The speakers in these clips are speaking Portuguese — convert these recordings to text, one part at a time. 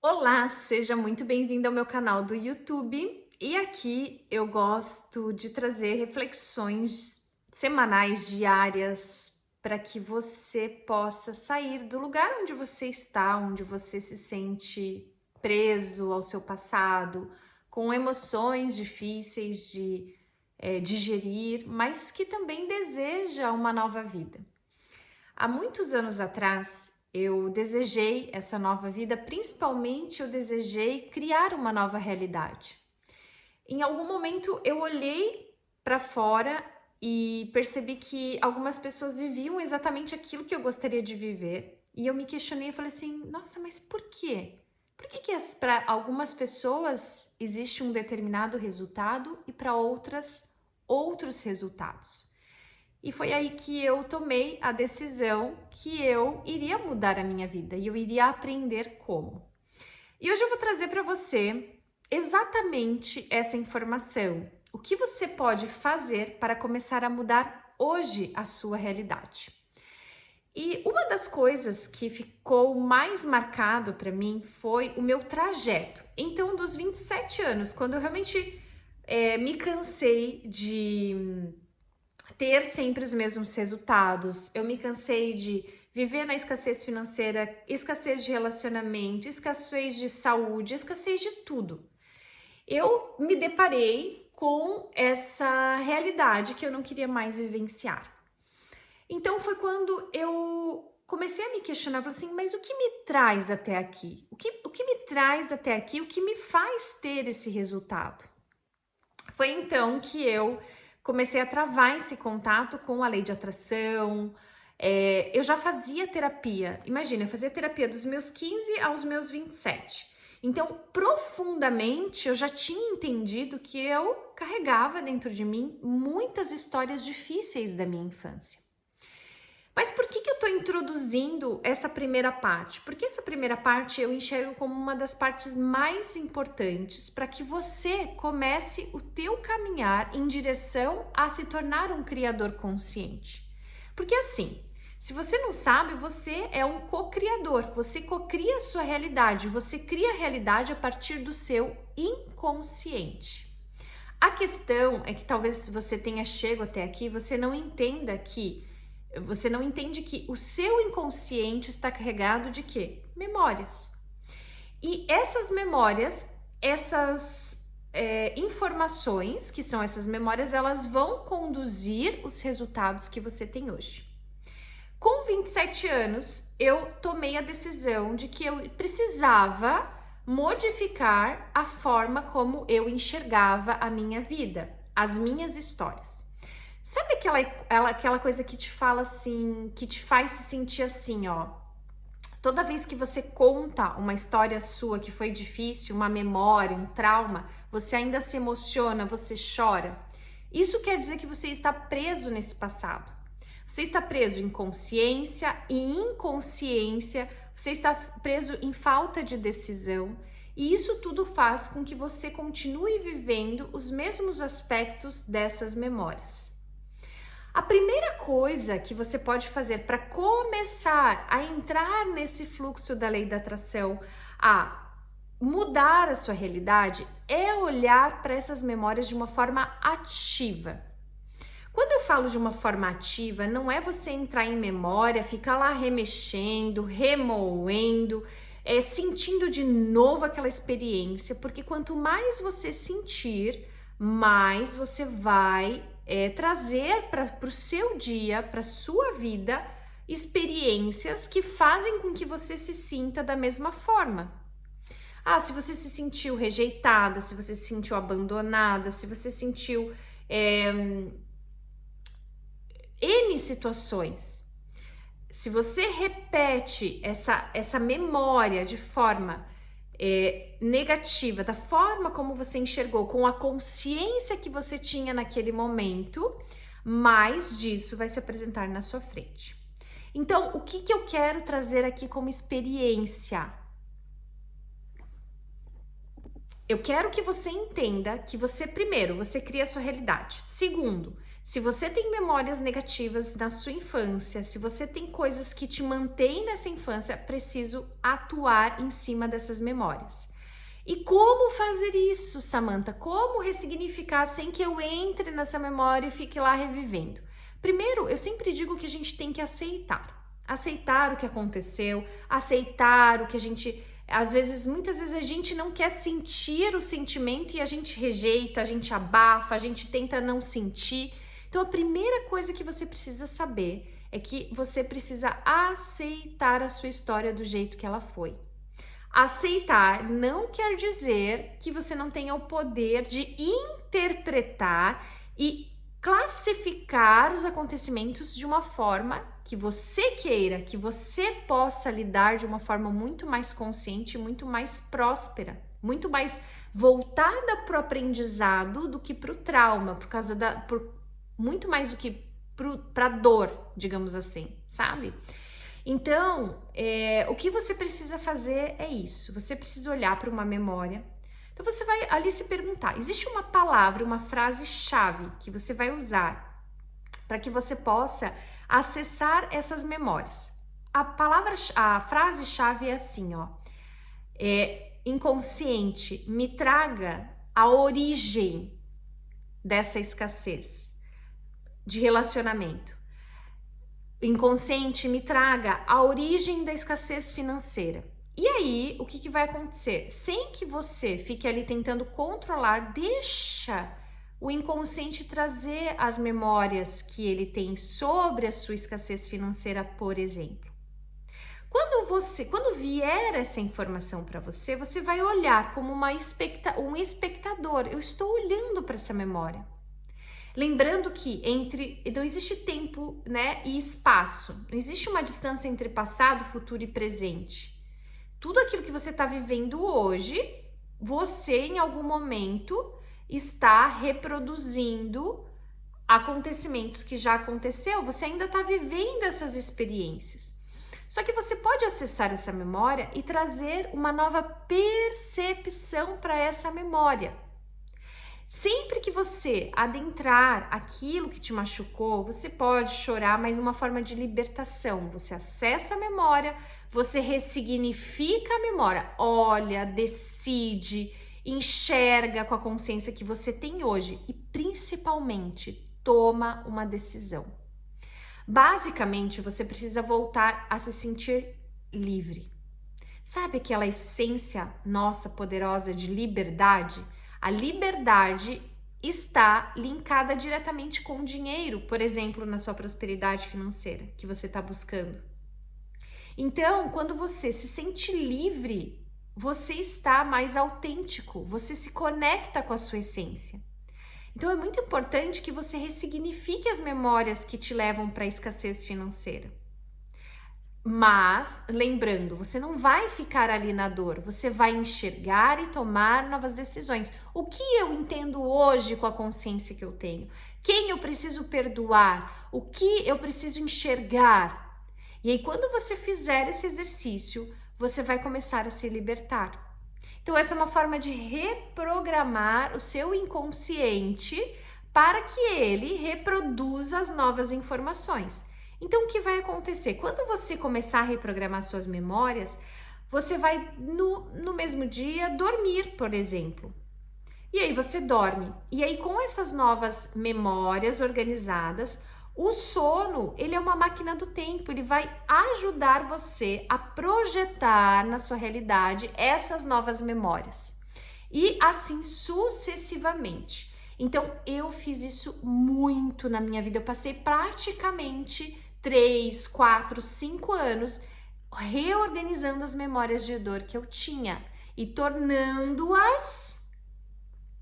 Olá, seja muito bem-vindo ao meu canal do YouTube. E aqui eu gosto de trazer reflexões semanais, diárias, para que você possa sair do lugar onde você está, onde você se sente preso ao seu passado, com emoções difíceis de digerir, mas que também deseja uma nova vida. Há muitos anos atrás, eu desejei essa nova vida, principalmente eu desejei criar uma nova realidade. Em algum momento eu olhei para fora e percebi que algumas pessoas viviam exatamente aquilo que eu gostaria de viver. E eu me questionei e falei assim: nossa, mas por quê? Por que para algumas pessoas existe um determinado resultado e para outras outros resultados? E foi aí que eu tomei a decisão que eu iria mudar a minha vida e eu iria aprender como. E hoje eu vou trazer para você exatamente essa informação. O que você pode fazer para começar a mudar hoje a sua realidade? E uma das coisas que ficou mais marcado para mim foi o meu trajeto. Então, dos 27 anos, quando eu realmente me cansei de ter sempre os mesmos resultados. Eu me cansei de viver na escassez financeira, escassez de relacionamento, escassez de saúde, escassez de tudo. Eu me deparei com essa realidade que eu não queria mais vivenciar. Então foi quando eu comecei a me questionar, falei assim, mas o que me traz até aqui? O que me traz até aqui? O que me faz ter esse resultado? Foi então que eu comecei a travar esse contato com a lei de atração. Eu já fazia terapia, imagina, eu fazia terapia dos meus 15 aos meus 27. Então, profundamente, eu já tinha entendido que eu carregava dentro de mim muitas histórias difíceis da minha infância. Mas por que eu estou introduzindo essa primeira parte? Porque essa primeira parte eu enxergo como uma das partes mais importantes para que você comece o teu caminhar em direção a se tornar um criador consciente. Porque assim, se você não sabe, você é um co-criador, você co-cria a sua realidade, você cria a realidade a partir do seu inconsciente. A questão é que talvez você tenha chego até aqui, você não entende que o seu inconsciente está carregado de quê? Memórias. E essas memórias, essas informações, que são essas memórias, elas vão conduzir os resultados que você tem hoje. Com 27 anos, eu tomei a decisão de que eu precisava modificar a forma como eu enxergava a minha vida, as minhas histórias. Sabe aquela coisa que te fala assim, que te faz se sentir assim, ó? Toda vez que você conta uma história sua que foi difícil, uma memória, um trauma, você ainda se emociona, você chora. Isso quer dizer que você está preso nesse passado. Você está preso em consciência e inconsciência, você está preso em falta de decisão. E isso tudo faz com que você continue vivendo os mesmos aspectos dessas memórias. A primeira coisa que você pode fazer para começar a entrar nesse fluxo da lei da atração, a mudar a sua realidade, é olhar para essas memórias de uma forma ativa. Quando eu falo de uma forma ativa, não é você entrar em memória, ficar lá remexendo, remoendo, sentindo de novo aquela experiência, porque quanto mais você sentir, mais você vai trazer para o seu dia, para a sua vida, experiências que fazem com que você se sinta da mesma forma. Ah, se você se sentiu rejeitada, se você se sentiu abandonada, se você sentiu N situações. Se você repete essa memória de forma negativa, da forma como você enxergou, com a consciência que você tinha naquele momento, mais disso vai se apresentar na sua frente. Então, o que eu quero trazer aqui como experiência? Eu quero que você entenda que você, primeiro, você cria a sua realidade. Segundo, Se você tem memórias negativas na sua infância, se você tem coisas que te mantêm nessa infância, preciso atuar em cima dessas memórias. E como fazer isso, Samantha? Como ressignificar sem que eu entre nessa memória e fique lá revivendo? Primeiro, eu sempre digo que a gente tem que aceitar. Aceitar o que aconteceu, aceitar o que a gente... muitas vezes a gente não quer sentir o sentimento e a gente rejeita, a gente abafa, a gente tenta não sentir. Então, a primeira coisa que você precisa saber é que você precisa aceitar a sua história do jeito que ela foi. Aceitar não quer dizer que você não tenha o poder de interpretar e classificar os acontecimentos de uma forma que você queira, que você possa lidar de uma forma muito mais consciente, muito mais próspera, muito mais voltada para o aprendizado do que para o trauma, muito mais do que para a dor, digamos assim, sabe? Então, o que você precisa fazer é isso. Você precisa olhar para uma memória. Então, você vai ali se perguntar, existe uma palavra, uma frase-chave que você vai usar para que você possa acessar essas memórias. A frase-chave é assim, ó. Inconsciente, me traga a origem dessa escassez de relacionamento. Inconsciente, me traga a origem da escassez financeira. E aí, o que vai acontecer? Sem que você fique ali tentando controlar, deixa o inconsciente trazer as memórias que ele tem sobre a sua escassez financeira, por exemplo. Quando vier essa informação para você, você vai olhar como um espectador. Eu estou olhando para essa memória. Lembrando que não existe tempo, né, e espaço. Não existe uma distância entre passado, futuro e presente. Tudo aquilo que você está vivendo hoje, você em algum momento está reproduzindo acontecimentos que já aconteceu. Você ainda está vivendo essas experiências. Só que você pode acessar essa memória e trazer uma nova percepção para essa memória. Sempre que você adentrar aquilo que te machucou, você pode chorar, mas uma forma de libertação. Você acessa a memória, você ressignifica a memória, olha, decide, enxerga com a consciência que você tem hoje e principalmente toma uma decisão. Basicamente, você precisa voltar a se sentir livre. Sabe aquela essência nossa poderosa de liberdade? A liberdade está linkada diretamente com o dinheiro, por exemplo, na sua prosperidade financeira que você está buscando. Então, quando você se sente livre, você está mais autêntico, você se conecta com a sua essência. Então, é muito importante que você ressignifique as memórias que te levam para a escassez financeira. Mas, lembrando, você não vai ficar ali na dor, você vai enxergar e tomar novas decisões. O que eu entendo hoje com a consciência que eu tenho? Quem eu preciso perdoar? O que eu preciso enxergar? E aí, quando você fizer esse exercício, você vai começar a se libertar. Então, essa é uma forma de reprogramar o seu inconsciente para que ele reproduza as novas informações. Então, o que vai acontecer? Quando você começar a reprogramar suas memórias, você vai, no mesmo dia, dormir, por exemplo. E aí você dorme. E aí, com essas novas memórias organizadas, o sono, ele é uma máquina do tempo. Ele vai ajudar você a projetar na sua realidade essas novas memórias. E assim sucessivamente. Então, eu fiz isso muito na minha vida. Eu passei praticamente 3, 4, 5 anos reorganizando as memórias de dor que eu tinha e tornando-as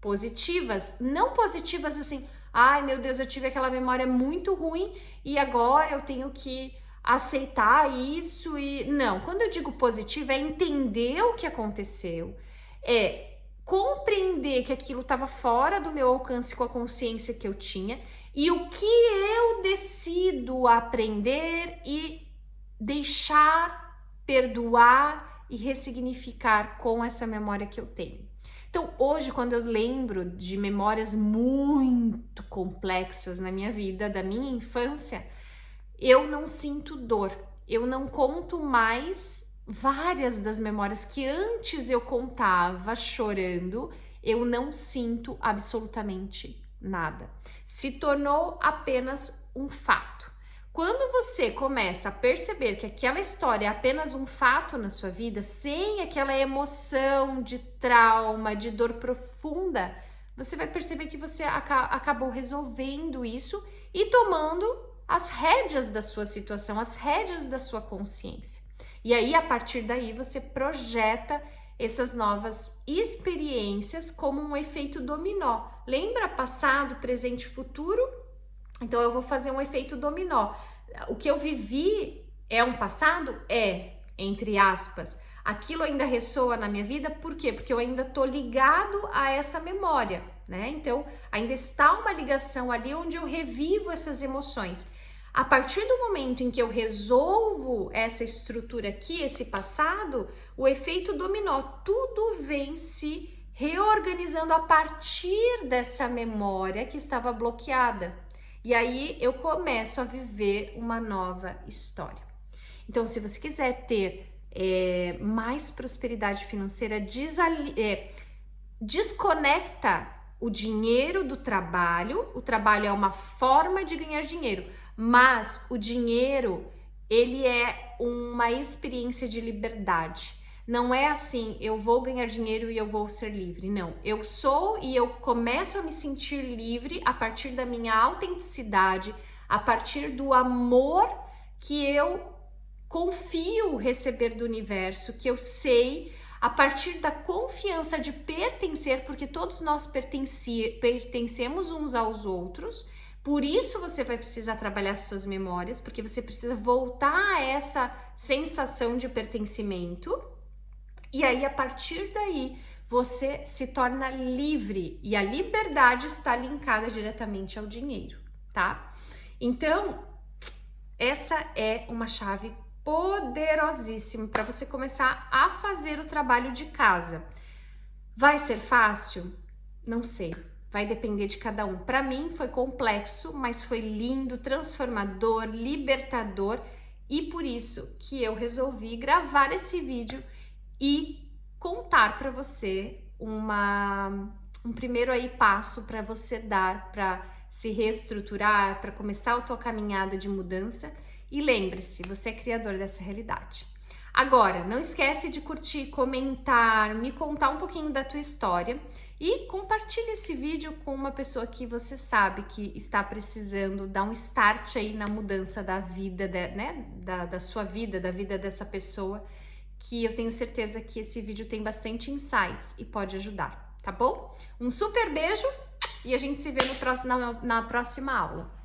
positivas. Não positivas assim, ai meu Deus, eu tive aquela memória muito ruim e agora eu tenho que aceitar isso e... Não, quando eu digo positiva é entender o que aconteceu, é compreender que aquilo estava fora do meu alcance com a consciência que eu tinha e o que eu decido aprender e deixar, perdoar e ressignificar com essa memória que eu tenho. Então, hoje, quando eu lembro de memórias muito complexas na minha vida, da minha infância, eu não sinto dor. Eu não conto mais várias das memórias que antes eu contava chorando, eu não sinto absolutamente nada. Se tornou apenas um fato. Quando você começa a perceber que aquela história é apenas um fato na sua vida, sem aquela emoção de trauma, de dor profunda, você vai perceber que você acabou resolvendo isso e tomando as rédeas da sua situação, as rédeas da sua consciência. E aí, a partir daí, você projeta essas novas experiências como um efeito dominó. Lembra passado, presente e futuro? Então, eu vou fazer um efeito dominó. O que eu vivi é um passado? É, entre aspas. Aquilo ainda ressoa na minha vida, por quê? Porque eu ainda tô ligado a essa memória, né? Então, ainda está uma ligação ali onde eu revivo essas emoções. A partir do momento em que eu resolvo essa estrutura aqui, esse passado, o efeito dominó, tudo vem se reorganizando a partir dessa memória que estava bloqueada. E aí eu começo a viver uma nova história. Então, se você quiser ter mais prosperidade financeira, desconecta o dinheiro do trabalho. O trabalho é uma forma de ganhar dinheiro, mas o dinheiro, ele é uma experiência de liberdade. Não é assim, eu vou ganhar dinheiro e eu vou ser livre. Não, eu sou e eu começo a me sentir livre a partir da minha autenticidade, a partir do amor que eu confio receber do universo, que eu sei, a partir da confiança de pertencer, porque todos nós pertencemos uns aos outros. Por isso você vai precisar trabalhar suas memórias, porque você precisa voltar a essa sensação de pertencimento. E aí, a partir daí, você se torna livre. E a liberdade está linkada diretamente ao dinheiro, tá? Então, essa é uma chave poderosíssima para você começar a fazer o trabalho de casa. Vai ser fácil? Não sei. Vai depender de cada um. Para mim foi complexo, mas foi lindo, transformador, libertador. E por isso que eu resolvi gravar esse vídeo e contar para você um primeiro aí passo para você dar para se reestruturar, para começar a tua caminhada de mudança. E lembre-se, você é criador dessa realidade. Agora, não esquece de curtir, comentar, me contar um pouquinho da tua história e compartilhe esse vídeo com uma pessoa que você sabe que está precisando dar um start aí na mudança da vida, da sua vida, da vida dessa pessoa, que eu tenho certeza que esse vídeo tem bastante insights e pode ajudar, tá bom? Um super beijo e a gente se vê na próxima aula.